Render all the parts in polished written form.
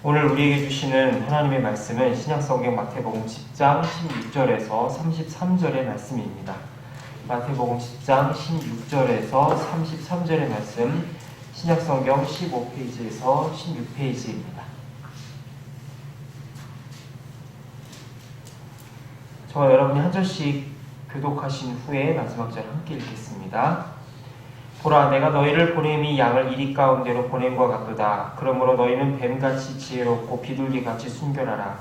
오늘 우리에게 주시는 하나님의 말씀은 신약성경 마태복음 10장 16절에서 33절의 말씀입니다. 마태복음 10장 16절에서 33절의 말씀, 신약성경 15페이지에서 16페이지입니다. 저와 여러분이 한 절씩 교독하신 후에 마지막 절 함께 읽겠습니다. 보라, 내가 너희를 보냄이 양을 이리 가운데로 보냄과 같도다. 그러므로 너희는 뱀같이 지혜롭고 비둘기같이 순결하라.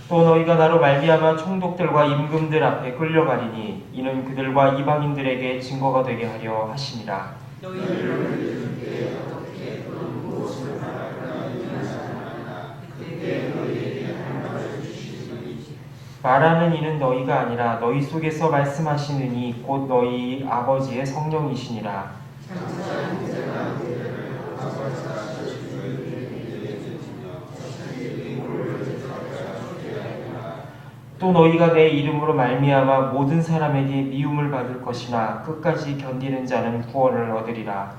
또 너희가 나로 말미암아 총독들과 임금들 앞에 끌려가리니 이는 그들과 이방인들에게 증거가 되게 하려 하심이라. 말하는 이는 너희가 아니라 너희 속에서 말씀하시는 이 곧 너희 아버지의 성령이시니라. 또 너희가 내 이름으로 말미암아 모든 사람에게 미움을 받을 것이나 끝까지 견디는 자는 구원을 얻으리라.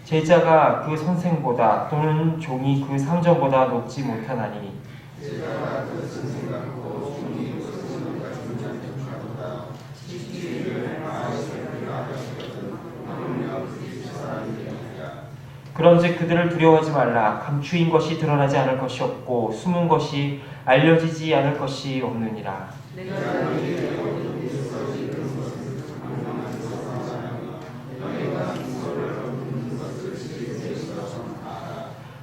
제자가 그 선생보다 또는 종이 그 상전보다 높지 못하나니 그런즉 그들을 두려워하지 말라. 감추인 것이 드러나지 않을 것이 없고 숨은 것이 알려지지 않을 것이 없느니라.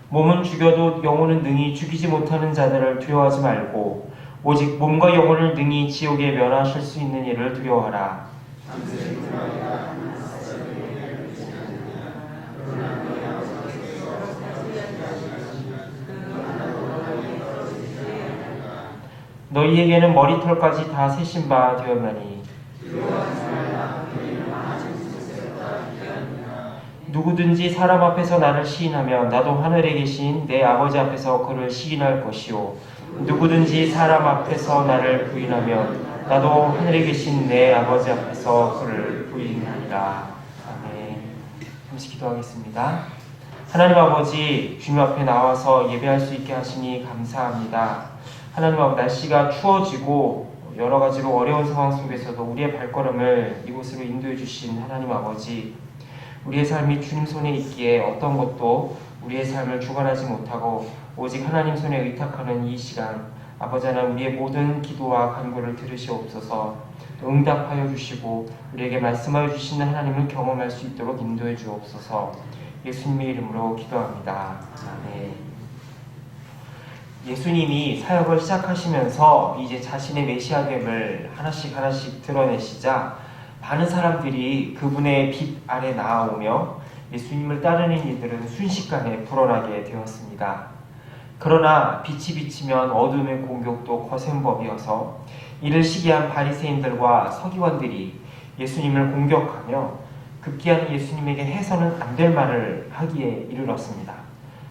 몸은 죽여도 영혼은 능히 죽이지 못하는 자들을 두려워하지 말고 오직 몸과 영혼을 능히 지옥에 멸하실 수 있는 이를 두려워하라. 너희에게는 머리털까지 다 세신 바 되었나니 누구든지 사람 앞에서 나를 시인하면 나도 하늘에 계신 내 아버지 앞에서 그를 시인할 것이요 누구든지 사람 앞에서 나를 부인하면 나도 하늘에 계신 내 아버지 앞에서 그를 부인하리라. 아멘. 잠시 기도하겠습니다. 하나님 아버지, 주님 앞에 나와서 예배할 수 있게 하시니 감사합니다. 하나님 아버지, 날씨가 추워지고 여러 가지로 어려운 상황 속에서도 우리의 발걸음을 이곳으로 인도해 주신 하나님 아버지, 우리의 삶이 주님 손에 있기에 어떤 것도 우리의 삶을 주관하지 못하고 오직 하나님 손에 의탁하는 이 시간, 아버지 하나님, 우리의 모든 기도와 간구를 들으시옵소서. 응답하여 주시고 우리에게 말씀하여 주시는 하나님을 경험할 수 있도록 인도해 주옵소서. 예수님의 이름으로 기도합니다. 아멘. 예수님이 사역을 시작하시면서 이제 자신의 메시아됨을 하나씩 드러내시자 많은 사람들이 그분의 빛 아래 나아오며 예수님을 따르는 이들은 순식간에 불어나게 되었습니다. 그러나 빛이 비치면 어둠의 공격도 거센 법이어서 이를 시기한 바리새인들과 서기관들이 예수님을 공격하며 급기야는 예수님에게 해서는 안 될 말을 하기에 이르렀습니다.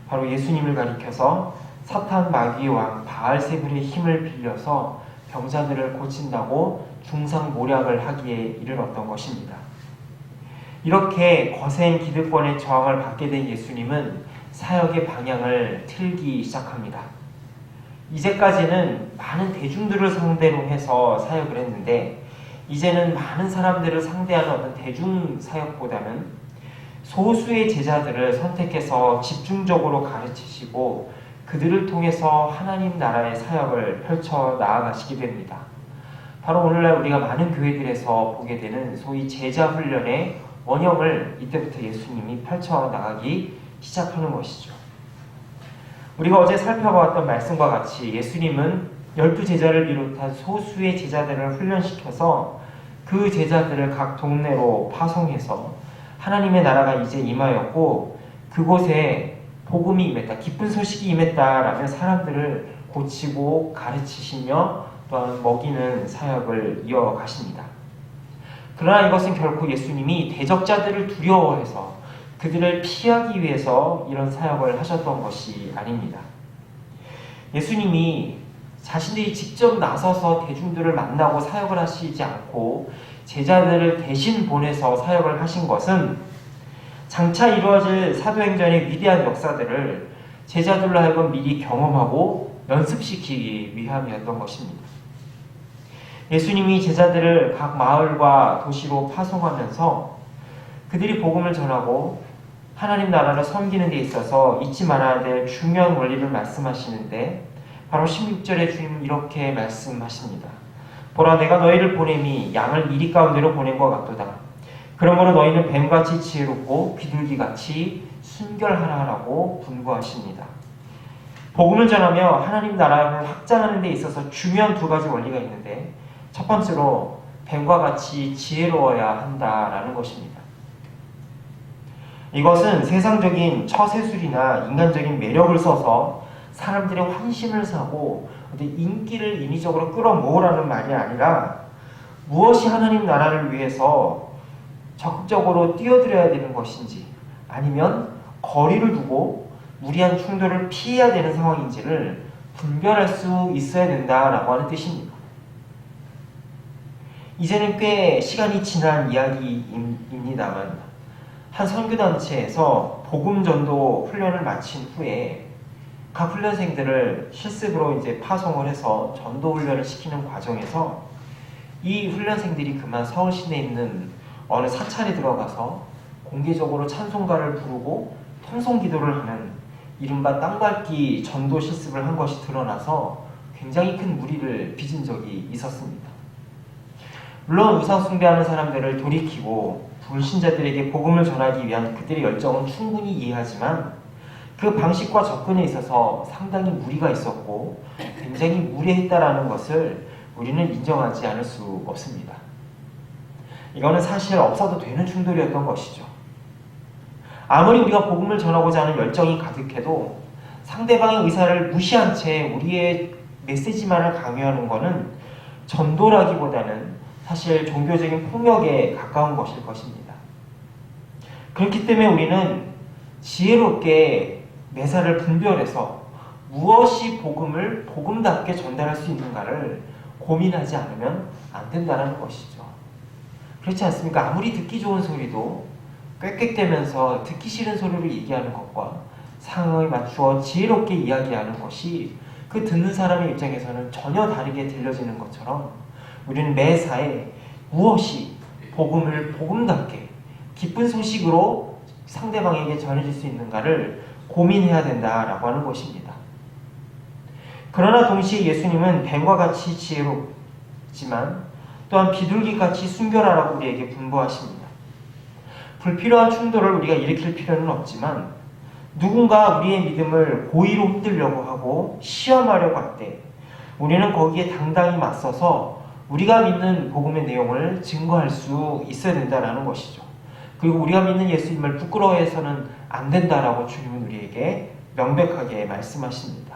바로 예수님을 가리켜서 사탄 마귀의 왕 바알세불의 힘을 빌려서 병자들을 고친다고 중상모략을 하기에 이르렀던 것입니다. 이렇게 거센 기득권의 저항을 받게 된 예수님은 사역의 방향을 틀기 시작합니다. 이제까지는 많은 대중들을 상대로 해서 사역을 했는데 이제는 많은 사람들을 상대하는 어떤 대중 사역보다는 소수의 제자들을 선택해서 집중적으로 가르치시고 그들을 통해서 하나님 나라의 사역을 펼쳐 나아가시게 됩니다. 바로 오늘날 우리가 많은 교회들에서 보게 되는 소위 제자 훈련의 원형을 이때부터 예수님이 펼쳐 나가기 시작하는 것이죠. 우리가 어제 살펴보았던 말씀과 같이 예수님은 12제자를 비롯한 소수의 제자들을 훈련시켜서 그 제자들을 각 동네로 파송해서 하나님의 나라가 이제 임하였고 그곳에 복음이 임했다, 기쁜 소식이 임했다라며 사람들을 고치고 가르치시며 또한 먹이는 사역을 이어가십니다. 그러나 이것은 결코 예수님이 대적자들을 두려워해서 그들을 피하기 위해서 이런 사역을 하셨던 것이 아닙니다. 예수님이 자신들이 직접 나서서 대중들을 만나고 사역을 하시지 않고 제자들을 대신 보내서 사역을 하신 것은 장차 이루어질 사도행전의 위대한 역사들을 제자들로 하여금 미리 경험하고 연습시키기 위함이었던 것입니다. 예수님이 제자들을 각 마을과 도시로 파송하면서 그들이 복음을 전하고 하나님 나라를 섬기는 데 있어서 잊지 말아야 될 중요한 원리를 말씀하시는데 바로 16절에 주님은 이렇게 말씀하십니다. 보라, 내가 너희를 보냄이 양을 이리 가운데로 보낸 것 같도다. 그러므로 너희는 뱀같이 지혜롭고 비둘기같이 순결하라고 분부하십니다. 복음을 전하며 하나님 나라를 확장하는 데 있어서 중요한 두 가지 원리가 있는데 첫 번째로 뱀과 같이 지혜로워야 한다라는 것입니다. 이것은 세상적인 처세술이나 인간적인 매력을 써서 사람들의 환심을 사고 인기를 인위적으로 끌어모으라는 말이 아니라 무엇이 하나님 나라를 위해서 적극적으로 뛰어들어야 되는 것인지 아니면 거리를 두고 무리한 충돌을 피해야 되는 상황인지를 분별할 수 있어야 된다라고 하는 뜻입니다. 이제는 꽤 시간이 지난 이야기입니다만 한 선교단체에서 복음전도 훈련을 마친 후에 각 훈련생들을 실습으로 파송을 해서 전도 훈련을 시키는 과정에서 이 훈련생들이 그만 서울 시내에 있는 어느 사찰에 들어가서 공개적으로 찬송가를 부르고 통성 기도를 하는 이른바 땅밟기 전도 실습을 한 것이 드러나서 굉장히 큰 무리를 빚은 적이 있었습니다. 물론 우상 숭배하는 사람들을 돌이키고 불신자들에게 복음을 전하기 위한 그들의 열정은 충분히 이해하지만 그 방식과 접근에 있어서 상당히 무리가 있었고 굉장히 무례했다라는 것을 우리는 인정하지 않을 수 없습니다. 이거는 사실 없어도 되는 충돌이었던 것이죠. 아무리 우리가 복음을 전하고자 하는 열정이 가득해도 상대방의 의사를 무시한 채 우리의 메시지만을 강요하는 것은 전도라기보다는 사실 종교적인 폭력에 가까운 것일 것입니다. 그렇기 때문에 우리는 지혜롭게 매사를 분별해서 무엇이 복음을 복음답게 전달할 수 있는가를 고민하지 않으면 안 된다는 것이죠. 그렇지 않습니까? 아무리 듣기 좋은 소리도 꽥꽥대면서 듣기 싫은 소리를 얘기하는 것과 상황에 맞추어 지혜롭게 이야기하는 것이 그 듣는 사람의 입장에서는 전혀 다르게 들려지는 것처럼 우리는 매사에 무엇이 복음을 복음답게 기쁜 소식으로 상대방에게 전해질 수 있는가를 고민해야 된다라고 하는 것입니다. 그러나 동시에 예수님은 뱀과 같이 지혜롭지만 또한 비둘기같이 순결하라고 우리에게 분부하십니다. 불필요한 충돌을 우리가 일으킬 필요는 없지만 누군가 우리의 믿음을 고의로 흔들려고 하고 시험하려고 할 때 우리는 거기에 당당히 맞서서 우리가 믿는 복음의 내용을 증거할 수 있어야 된다는 것이죠. 그리고 우리가 믿는 예수님을 부끄러워해서는 안 된다라고 주님은 우리에게 명백하게 말씀하십니다.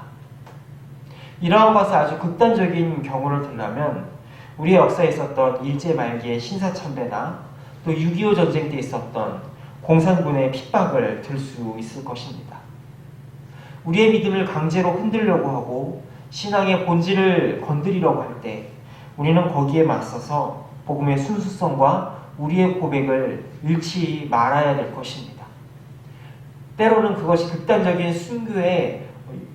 이러한 것을 아주 극단적인 경우를 들라면 우리의 역사에 있었던 일제 말기의 신사참배나 또 6.25 전쟁 때 있었던 공산군의 핍박을 들 수 있을 것입니다. 우리의 믿음을 강제로 흔들려고 하고 신앙의 본질을 건드리려고 할 때 우리는 거기에 맞서서 복음의 순수성과 우리의 고백을 잃지 말아야 될 것입니다. 때로는 그것이 극단적인 순교에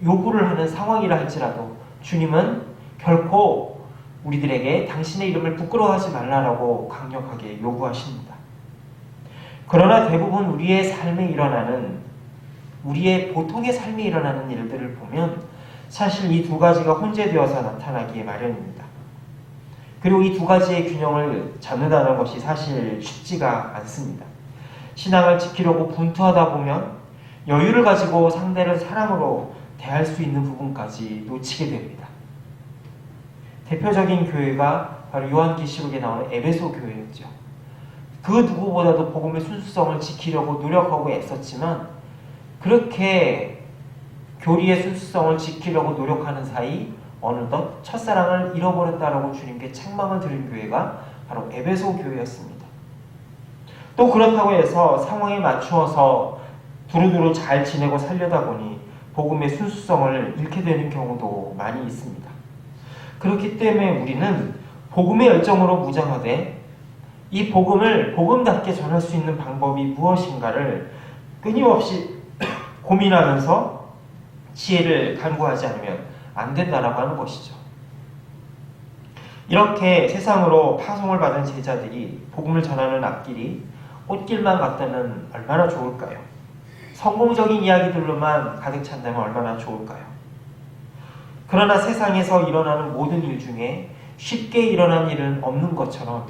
요구를 하는 상황이라 할지라도 주님은 결코 우리들에게 당신의 이름을 부끄러워하지 말라라고 강력하게 요구하십니다. 그러나 대부분 우리의 삶에 일어나는 우리의 보통의 삶에 일어나는 일들을 보면 사실 이 두 가지가 혼재되어서 나타나기에 마련입니다. 그리고 이 두 가지의 균형을 잡는다는 것이 사실 쉽지가 않습니다. 신앙을 지키려고 분투하다 보면 여유를 가지고 상대를 사랑으로 대할 수 있는 부분까지 놓치게 됩니다. 대표적인 교회가 바로 요한계시록에 나오는 에베소 교회였죠. 그 누구보다도 복음의 순수성을 지키려고 노력하고 애썼지만 그렇게 교리의 순수성을 지키려고 노력하는 사이 어느덧 첫사랑을 잃어버렸다라고 주님께 책망을 드린 교회가 바로 에베소 교회였습니다. 또 그렇다고 해서 상황에 맞추어서 두루두루 잘 지내고 살려다 보니 복음의 순수성을 잃게 되는 경우도 많이 있습니다. 그렇기 때문에 우리는 복음의 열정으로 무장하되 이 복음을 복음답게 전할 수 있는 방법이 무엇인가를 끊임없이 고민하면서 지혜를 간구하지 않으면 안 된다라고 하는 것이죠. 이렇게 세상으로 파송을 받은 제자들이 복음을 전하는 앞길이 꽃길만 같다면 얼마나 좋을까요? 성공적인 이야기들로만 가득 찬다면 얼마나 좋을까요? 그러나 세상에서 일어나는 모든 일 중에 쉽게 일어난 일은 없는 것처럼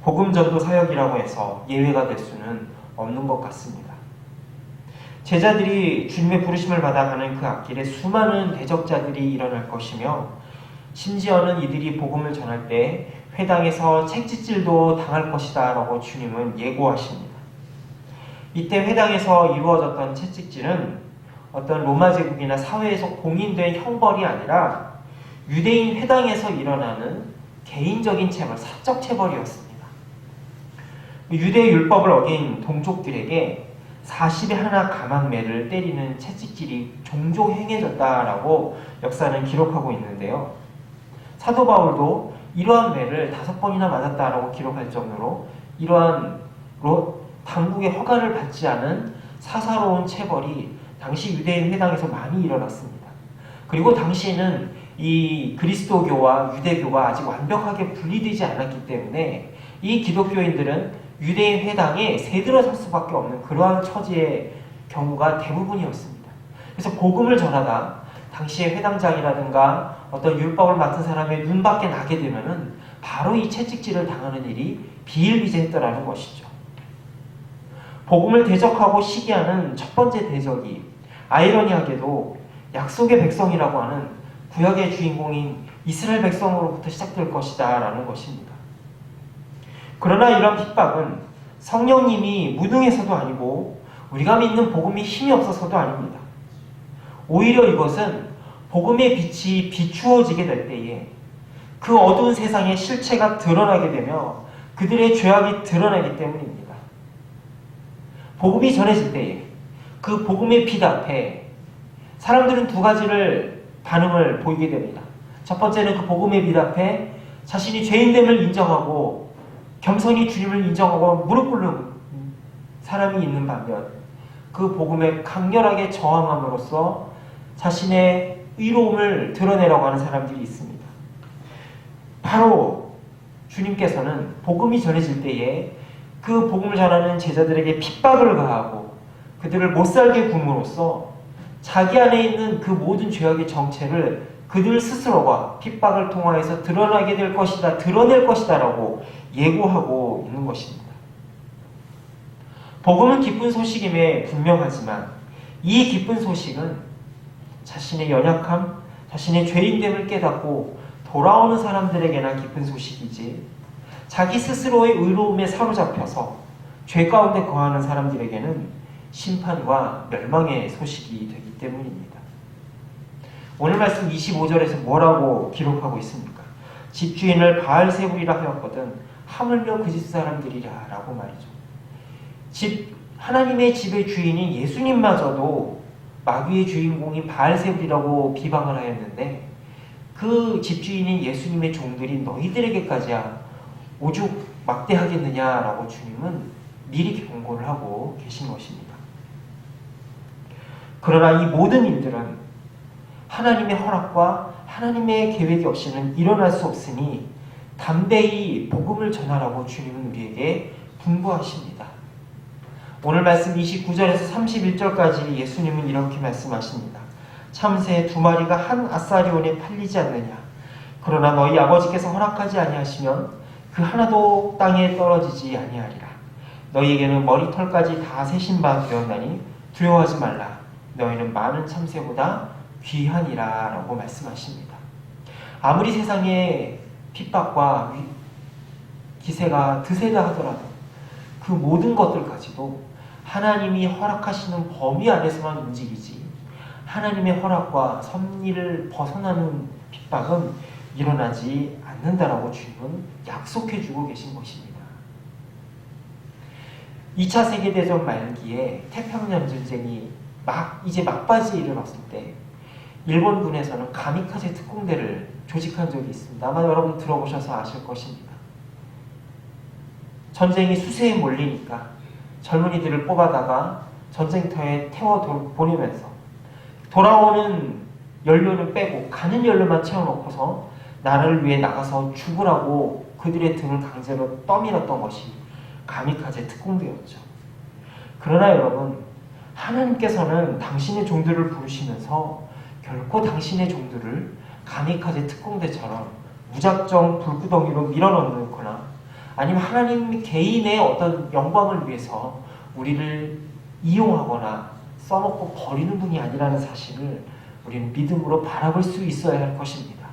복음 전도 사역이라고 해서 예외가 될 수는 없는 것 같습니다. 제자들이 주님의 부르심을 받아가는 그 앞길에 수많은 대적자들이 일어날 것이며 심지어는 이들이 복음을 전할 때 회당에서 책짓질도 당할 것이다 라고 주님은 예고하십니다. 이때 회당에서 이루어졌던 채찍질은 어떤 로마 제국이나 사회에서 공인된 형벌이 아니라 유대인 회당에서 일어나는 개인적인 체벌, 사적 체벌이었습니다. 유대 율법을 어긴 동족들에게 40에 하나 가망매를 때리는 채찍질이 종종 행해졌다라고 역사는 기록하고 있는데요. 사도 바울도 이러한 매를 5번이나 맞았다라고 기록할 정도로 이러한 당국의 허가를 받지 않은 사사로운 체벌이 당시 유대인 회당에서 많이 일어났습니다. 그리고 당시에는 이 그리스도교와 유대교가 아직 완벽하게 분리되지 않았기 때문에 이 기독교인들은 유대인 회당에 새들어 설 수밖에 없는 그러한 처지의 경우가 대부분이었습니다. 그래서 복음을 전하다 당시의 회당장이라든가 어떤 율법을 맡은 사람의 눈 밖에 나게 되면은 바로 이 채찍질을 당하는 일이 비일비재했더라는 것이죠. 복음을 대적하고 시기하는 첫 번째 대적이 아이러니하게도 약속의 백성이라고 하는 구약의 주인공인 이스라엘 백성으로부터 시작될 것이다 라는 것입니다. 그러나 이런 핍박은 성령님이 무능해서도 아니고 우리가 믿는 복음이 힘이 없어서도 아닙니다. 오히려 이것은 복음의 빛이 비추어지게 될 때에 그 어두운 세상의 실체가 드러나게 되며 그들의 죄악이 드러나기 때문입니다. 복음이 전해질 때에 그 복음의 빛 앞에 사람들은 두 가지를 반응을 보이게 됩니다. 첫 번째는 그 복음의 빛 앞에 자신이 죄인됨을 인정하고 겸손히 주님을 인정하고 무릎 꿇는 사람이 있는 반면 그 복음에 강렬하게 저항함으로써 자신의 의로움을 드러내려고 하는 사람들이 있습니다. 바로 주님께서는 복음이 전해질 때에 그 복음을 전하는 제자들에게 핍박을 가하고 그들을 못살게 굼으로써 자기 안에 있는 그 모든 죄악의 정체를 그들 스스로가 핍박을 통하여서 드러나게 될 것이다, 드러낼 것이다 라고 예고하고 있는 것입니다. 복음은 기쁜 소식임에 분명하지만 이 기쁜 소식은 자신의 연약함, 자신의 죄인됨을 깨닫고 돌아오는 사람들에게나 기쁜 소식이지 자기 스스로의 의로움에 사로잡혀서 죄 가운데 거하는 사람들에게는 심판과 멸망의 소식이 되기 때문입니다. 오늘 말씀 25절에서 뭐라고 기록하고 있습니까? 집주인을 바알세불이라 하였거든 하물며 그 집 사람들이라 라고 말이죠. 하나님의 집의 주인인 예수님마저도 마귀의 주인공인 바알세불이라고 비방을 하였는데 그 집주인인 예수님의 종들이 너희들에게까지야 오죽 막대하겠느냐라고 주님은 미리 경고를 하고 계신 것입니다. 그러나 이 모든 일들은 하나님의 허락과 하나님의 계획이 없이는 일어날 수 없으니 담대히 복음을 전하라고 주님은 우리에게 분부하십니다. 오늘 말씀 29절에서 31절까지 예수님은 이렇게 말씀하십니다. 참새 2마리가 한 아사리온에 팔리지 않느냐. 그러나 너희 아버지께서 허락하지 아니하시면 그 하나도 땅에 떨어지지 아니하리라. 너희에게는 머리털까지 다 세신 바 되었나니 두려워하지 말라. 너희는 많은 참새보다 귀하니라 라고 말씀하십니다. 아무리 세상에 핍박과 기세가 드세다 하더라도 그 모든 것들까지도 하나님이 허락하시는 범위 안에서만 움직이지 하나님의 허락과 섭리를 벗어나는 핍박은 일어나지 않는다라고 주님은 약속해주고 계신 것입니다. 2차 세계대전 말기에 태평양 전쟁이 이제 막바지에 이르렀을 때 일본군에서는 가미카제 특공대를 조직한 적이 있습니다. 아마 여러분 들어보셔서 아실 것입니다. 전쟁이 수세에 몰리니까 젊은이들을 뽑아다가 전쟁터에 태워 보내면서 돌아오는 연료는 빼고 가는 연료만 채워놓고서 나라를 위해 나가서 죽으라고 그들의 등을 강제로 떠밀었던 것이 가미카제 특공대였죠. 그러나 여러분, 하나님께서는 당신의 종들을 부르시면서 결코 당신의 종들을 가미카제 특공대처럼 무작정 불구덩이로 밀어넣거나 아니면 하나님 개인의 어떤 영광을 위해서 우리를 이용하거나 써먹고 버리는 분이 아니라는 사실을 우리는 믿음으로 바라볼 수 있어야 할 것입니다.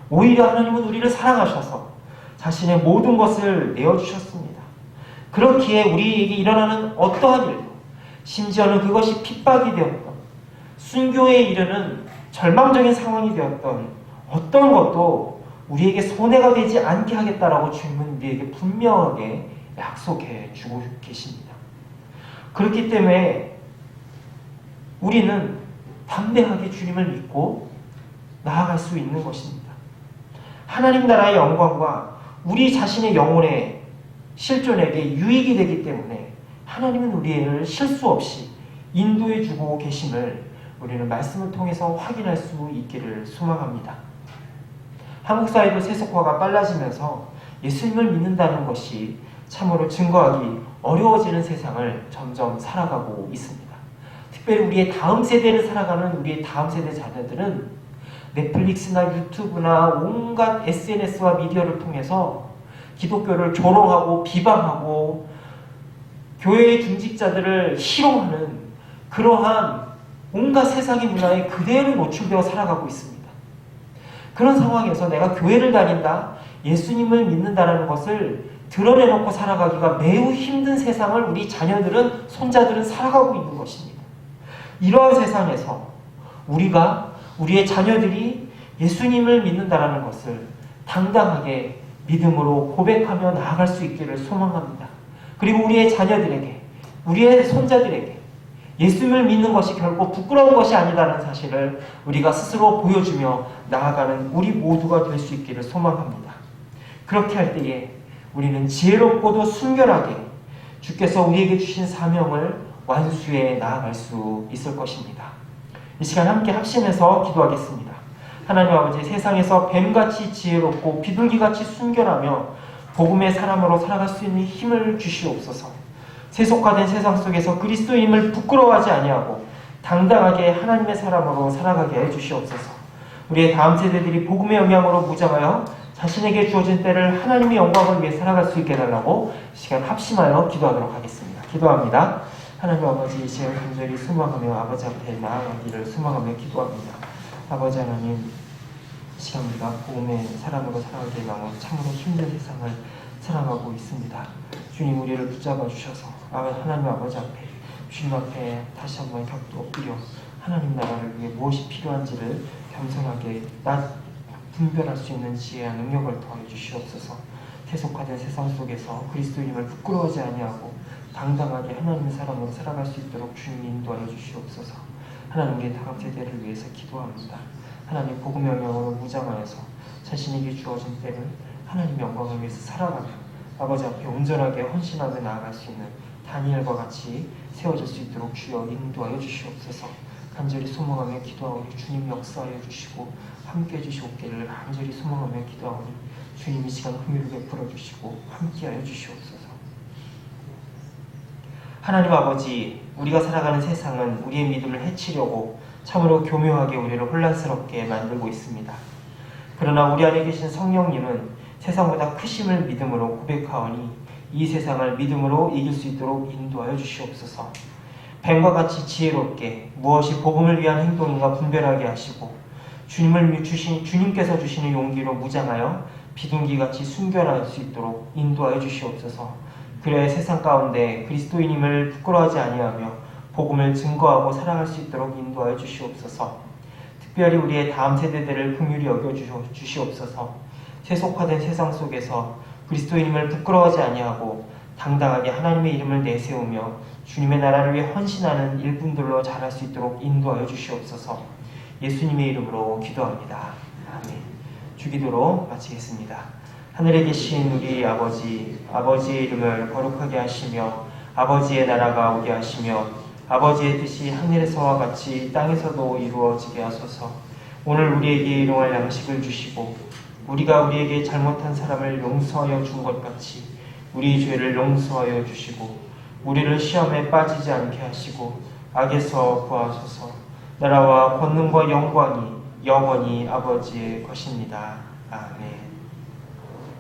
오히려 하나님은 우리를 사랑하셔서 자신의 모든 것을 내어주셨습니다. 그렇기에 우리에게 일어나는 어떠한 일도, 심지어는 그것이 핍박이 되었던, 순교에 이르는 절망적인 상황이 되었던 어떤 것도 우리에게 손해가 되지 않게 하겠다라고 주님은 우리에게 분명하게 약속해 주고 계십니다. 그렇기 때문에 우리는 담대하게 주님을 믿고 나아갈 수 있는 것입니다. 하나님 나라의 영광과 우리 자신의 영혼의 실존에게 유익이 되기 때문에 하나님은 우리를 실수 없이 인도해 주고 계심을 우리는 말씀을 통해서 확인할 수 있기를 소망합니다. 한국 사회도 세속화가 빨라지면서 예수님을 믿는다는 것이 참으로 증거하기 어려워지는 세상을 점점 살아가고 있습니다. 특별히 우리의 다음 세대를 살아가는 우리의 다음 세대 자녀들은 넷플릭스나 유튜브나 온갖 SNS와 미디어를 통해서 기독교를 조롱하고 비방하고 교회의 중직자들을 희롱하는 그러한 온갖 세상의 문화에 그대로 노출되어 살아가고 있습니다. 그런 상황에서 내가 교회를 다닌다, 예수님을 믿는다는 것을 드러내놓고 살아가기가 매우 힘든 세상을 우리 자녀들은, 손자들은 살아가고 있는 것입니다. 이러한 세상에서 우리의 자녀들이 예수님을 믿는다는 것을 당당하게 믿음으로 고백하며 나아갈 수 있기를 소망합니다. 그리고 우리의 자녀들에게, 우리의 손자들에게 예수님을 믿는 것이 결코 부끄러운 것이 아니라는 사실을 우리가 스스로 보여주며 나아가는 우리 모두가 될 수 있기를 소망합니다. 그렇게 할 때에 우리는 지혜롭고도 순결하게 주께서 우리에게 주신 사명을 완수해 나아갈 수 있을 것입니다. 이 시간 함께 합심해서 기도하겠습니다. 하나님 아버지, 세상에서 뱀같이 지혜롭고 비둘기같이 순결하며 복음의 사람으로 살아갈 수 있는 힘을 주시옵소서. 세속화된 세상 속에서 그리스도임을 부끄러워하지 아니하고 당당하게 하나님의 사람으로 살아가게 해주시옵소서. 우리의 다음 세대들이 복음의 영향으로 무장하여 자신에게 주어진 때를 하나님의 영광을 위해 살아갈 수 있게 해달라고 시간 합심하여 기도하도록 하겠습니다. 기도합니다. 하나님 아버지, 이 시간 간절히 소망하며 아버지 앞에 나아가기를 소망하며 기도합니다. 아버지 하나님, 이 시간 우리가 복음의 사람으로 살아가기 위해 참으로 힘든 세상을 살아가고 있습니다. 주님, 우리를 붙잡아 주셔서 하나님 아버지 앞에, 주님 앞에 다시 한번 격도 엎드려 하나님 나라를 위해 무엇이 필요한지를 겸손하게 분별할 수 있는 지혜와 능력을 더해 주시옵소서. 세속화된 세상 속에서 그리스도인임을 부끄러워하지 아니하고 당당하게 하나님의 사람으로 살아갈 수 있도록 주님 인도하여 주시옵소서. 하나님의 다음 세대를 위해서 기도합니다. 하나님 복음의 영향으로 무장하여서 자신에게 주어진 때를 하나님 영광을 위해서 살아가며 아버지 앞에 온전하게 헌신하며 나아갈 수 있는 다니엘과 같이 세워질 수 있도록 주여 인도하여 주시옵소서. 간절히 소망하며 기도하오니 주님 역사하여 주시고 함께 해주시옵기를 간절히 소망하며 기도하오니 주님 이 시간 긍휼을 베풀어 주시고 함께하여 주시옵소서. 하나님 아버지, 우리가 살아가는 세상은 우리의 믿음을 해치려고 참으로 교묘하게 우리를 혼란스럽게 만들고 있습니다. 그러나 우리 안에 계신 성령님은 세상보다 크심을 믿음으로 고백하오니 이 세상을 믿음으로 이길 수 있도록 인도하여 주시옵소서. 뱀과 같이 지혜롭게 무엇이 복음을 위한 행동인가 분별하게 하시고 주님께서 주시는 용기로 무장하여 비둘기같이 순결할 수 있도록 인도하여 주시옵소서. 그래야 세상 가운데 그리스도인임을 부끄러워하지 아니하며 복음을 증거하고 살아갈 수 있도록 인도하여 주시옵소서. 특별히 우리의 다음 세대들을 긍휼히 여겨 주시옵소서. 세속화된 세상 속에서 그리스도인임을 부끄러워하지 아니하고 당당하게 하나님의 이름을 내세우며 주님의 나라를 위해 헌신하는 일꾼들로 자랄 수 있도록 인도하여 주시옵소서. 예수님의 이름으로 기도합니다. 아멘. 주기도로 마치겠습니다. 하늘에 계신 우리 아버지, 아버지의 이름을 거룩하게 하시며 아버지의 나라가 오게 하시며 아버지의 뜻이 하늘에서와 같이 땅에서도 이루어지게 하소서. 오늘 우리에게 일용할 양식을 주시고 우리가 우리에게 잘못한 사람을 용서하여 준 것 같이 우리 죄를 용서하여 주시고 우리를 시험에 빠지지 않게 하시고 악에서 구하소서. 나라와 권능과 영광이 영원히 아버지의 것입니다. 아멘.